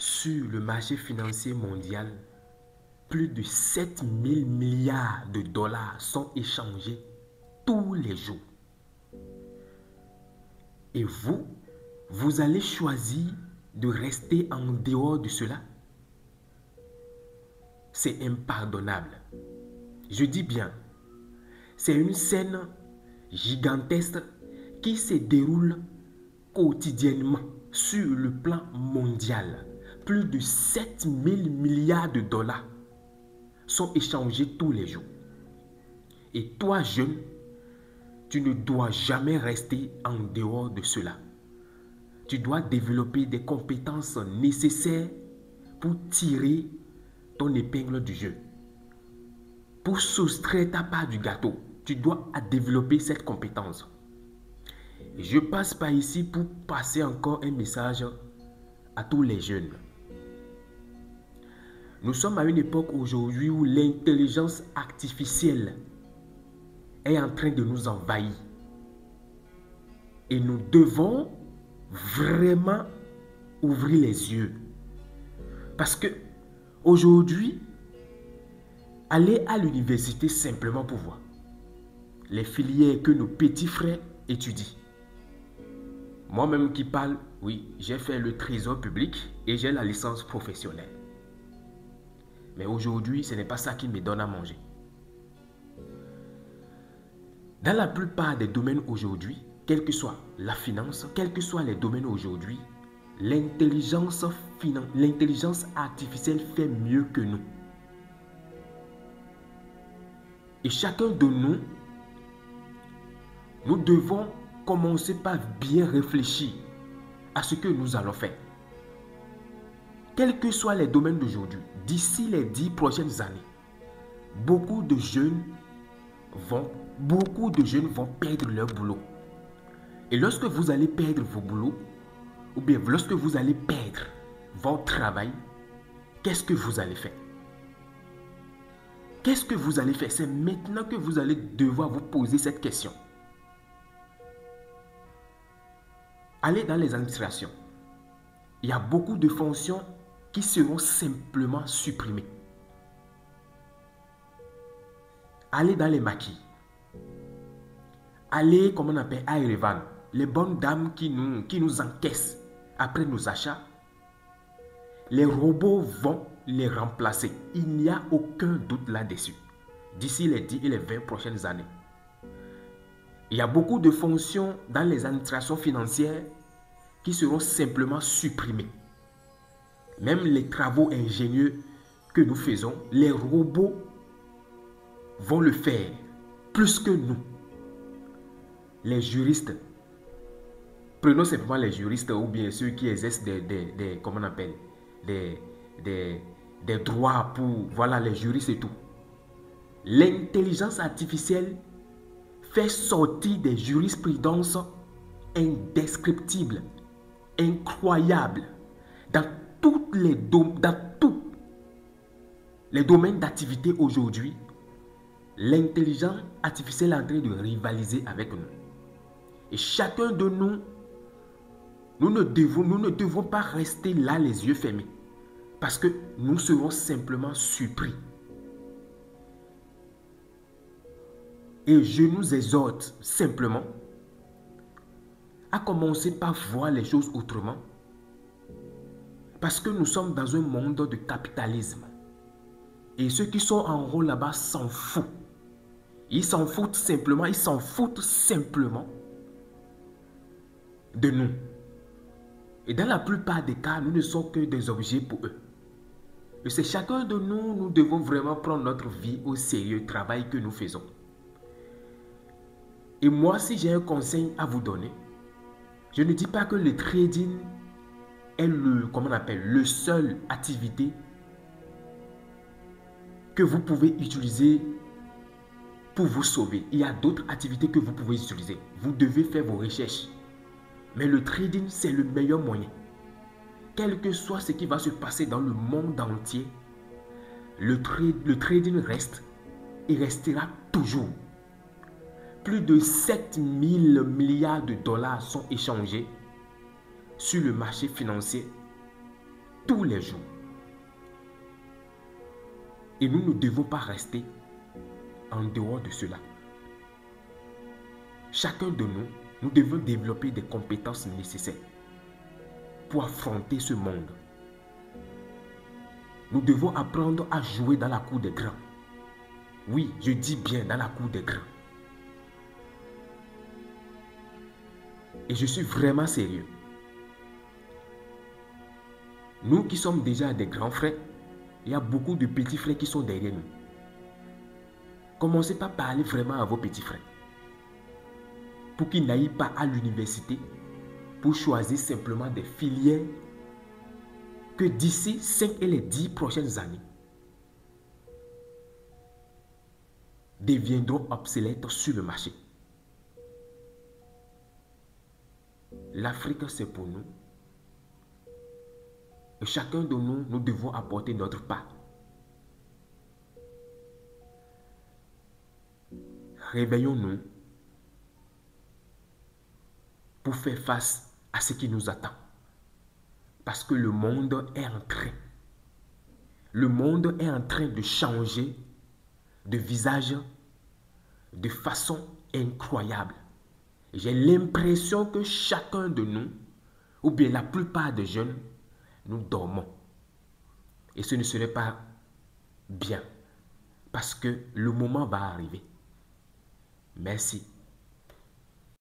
Sur le marché financier mondial, plus de 7 000 milliards de dollars sont échangés tous les jours. Et vous, vous allez choisir de rester en dehors de cela? C'est impardonnable. Je dis bien, c'est une scène gigantesque qui se déroule quotidiennement sur le plan mondial. Plus de 7 000 milliards de dollars sont échangés tous les jours. Et toi, jeune, tu ne dois jamais rester en dehors de cela. Tu dois développer des compétences nécessaires pour tirer ton épingle du jeu. Pour soustraire ta part du gâteau, tu dois développer cette compétence. Et je passe par ici pour passer encore un message à tous les jeunes. Nous sommes à une époque aujourd'hui où l'intelligence artificielle est en train de nous envahir. Et nous devons vraiment ouvrir les yeux. Parce que aujourd'hui, aller à l'université simplement pour voir les filières que nos petits frères étudient. Moi-même qui parle, oui, j'ai fait le trésor public et j'ai la licence professionnelle. Mais aujourd'hui, ce n'est pas ça qui me donne à manger. Dans la plupart des domaines aujourd'hui, quelle que soit la finance, quels que soient les domaines aujourd'hui, l'intelligence artificielle fait mieux que nous. Et chacun de nous, nous devons commencer par bien réfléchir à ce que nous allons faire. Quels que soient les domaines d'aujourd'hui, d'ici les 10 prochaines années, beaucoup de jeunes vont perdre leur boulot. Et lorsque vous allez perdre vos boulots, ou bien lorsque vous allez perdre votre travail, qu'est-ce que vous allez faire? Qu'est-ce que vous allez faire? C'est maintenant que vous allez devoir vous poser cette question. Allez dans les administrations. Il y a beaucoup de fonctions qui seront simplement supprimées. Allez dans les maquis. Allez, comme on appelle, à Erevan. Les bonnes dames qui nous encaissent après nos achats. Les robots vont les remplacer. Il n'y a aucun doute là-dessus. D'ici les 10 et les 20 prochaines années. Il y a beaucoup de fonctions dans les administrations financières qui seront simplement supprimées. Même les travaux ingénieux que nous faisons, les robots vont le faire plus que nous. Les juristes, prenons simplement les juristes ou bien ceux qui exercent comment on appelle, des droits pour, voilà, les juristes et tout. L'intelligence artificielle fait sortir des jurisprudences indescriptibles, incroyables, dans tous les domaines d'activité aujourd'hui. L'intelligence artificielle est en train de rivaliser avec nous. Et chacun de nous, nous ne devons pas rester là les yeux fermés. Parce que nous serons simplement surpris. Et je nous exhorte simplement à commencer par voir les choses autrement. Parce que nous sommes dans un monde de capitalisme. Et ceux qui sont en rôle là-bas s'en foutent. Ils s'en foutent simplement de nous. Et dans la plupart des cas, nous ne sommes que des objets pour eux. Et c'est chacun de nous, nous devons vraiment prendre notre vie au sérieux, le travail que nous faisons. Et moi, si j'ai un conseil à vous donner, je ne dis pas que le trading est le seul activité que vous pouvez utiliser pour vous sauver. Il y a d'autres activités que vous pouvez utiliser. Vous devez faire vos recherches. Mais le trading, c'est le meilleur moyen. Quel que soit ce qui va se passer dans le monde entier, le trading reste et restera toujours. Plus de 7 000 milliards de dollars sont échangés sur le marché financier tous les jours. Et nous ne devons pas rester en dehors de cela. Chacun de nous, nous devons développer des compétences nécessaires pour affronter ce monde. Nous devons apprendre à jouer dans la cour des grands. Oui, je dis bien dans la cour des grands. Et je suis vraiment sérieux. Nous qui sommes déjà des grands frères, il y a beaucoup de petits frères qui sont derrière nous. Commencez par parler vraiment à vos petits frères. Pour qu'ils n'aillent pas à l'université pour choisir simplement des filières que d'ici 5 et les 10 prochaines années deviendront obsolètes sur le marché. L'Afrique, c'est pour nous. Et chacun de nous, nous devons apporter notre part. Réveillons-nous pour faire face à ce qui nous attend. Parce que le monde est en train de changer de visage de façon incroyable. J'ai l'impression que chacun de nous, ou bien la plupart des jeunes, nous dormons. Et ce ne serait pas bien, parce que le moment va arriver. Merci.